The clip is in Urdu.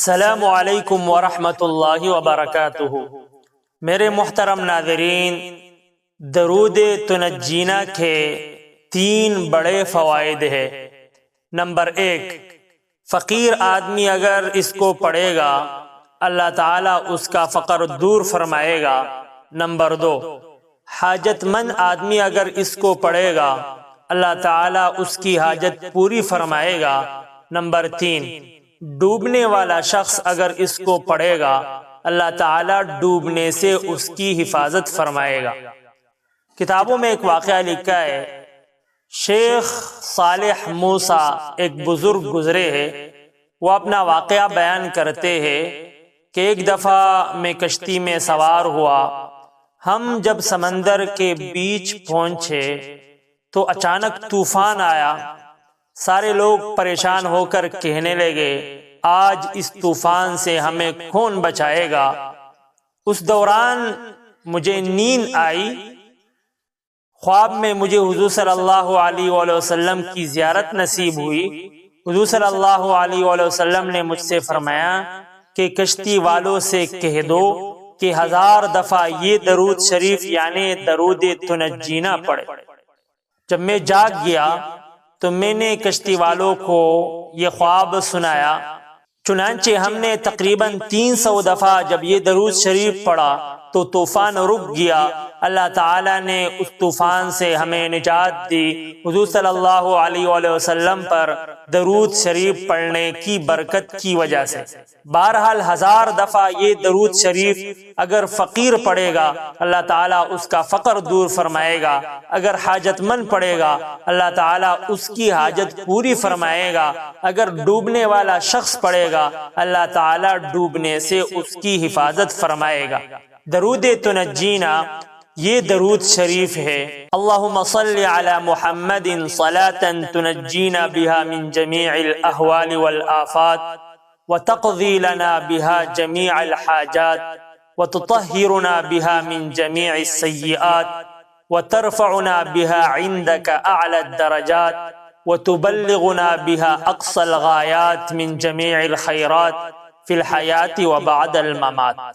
السلام علیکم ورحمۃ اللہ وبرکاتہ۔ میرے محترم ناظرین، درود تنجینا کے 3 بڑے فوائد ہیں۔ نمبر 1، فقیر آدمی اگر اس کو پڑھے گا اللہ تعالیٰ اس کا فقر دور فرمائے گا۔ نمبر 2، حاجت مند آدمی اگر اس کو پڑھے گا اللہ تعالیٰ اس کی حاجت پوری فرمائے گا۔ نمبر 3، ڈوبنے والا شخص اگر اس کو پڑھے گا اللہ تعالیٰ ڈوبنے سے اس کی حفاظت فرمائے گا۔ کتابوں میں ایک واقعہ لکھا ہے، شیخ صالح موسیٰ ایک بزرگ گزرے ہیں، وہ اپنا واقعہ بیان کرتے ہیں کہ ایک دفعہ میں کشتی میں سوار ہوا، ہم جب سمندر کے بیچ پہنچے تو اچانک طوفان آیا۔ سارے لوگ پریشان ہو کر کہنے لگے، آج اس طوفان سے ہمیں کون بچائے گا؟ اس دوران مجھے نیند آئی، خواب میں مجھے حضور صلی اللہ علیہ وآلہ وسلم کی زیارت نصیب ہوئی۔ حضور صلی اللہ علیہ وآلہ وسلم نے مجھ سے فرمایا کہ کشتی والوں سے کہہ دو کہ 1000 دفعہ یہ درود شریف یعنی درود تنجینا پڑھے۔ جب میں جاگ گیا تو میں نے کشتی والوں کو یہ خواب سنایا، چنانچہ ہم نے تقریباً 300 دفعہ جب یہ درود شریف پڑھا تو طوفان رک گیا۔ اللہ تعالیٰ نے اس طوفان سے ہمیں نجات دی، حضور صلی اللہ علیہ وآلہ وسلم پر درود شریف پڑھنے کی برکت کی وجہ سے۔ بہرحال 1000 دفعہ یہ درود شریف اگر فقیر پڑھے گا اللہ تعالیٰ اس کا فقر دور فرمائے گا، اگر حاجت مند پڑھے گا اللہ تعالیٰ اس کی حاجت پوری فرمائے گا، اگر ڈوبنے والا شخص پڑھے گا اللہ تعالیٰ ڈوبنے سے اس کی حفاظت فرمائے گا۔ درود تنجینا یہ درود شریف ہے، اللہم صل علی محمد صلاة تنجینا بها من جمیع الاحوال والآفات وتقضی لنا بها جمیع الحاجات وتطہرنا بها من جمیع السیئات وترفعنا بها عندك اعلی الدرجات وتبلغنا بها اقصى الغایات من جمیع الخیرات فی الحیاة وبعد الممات۔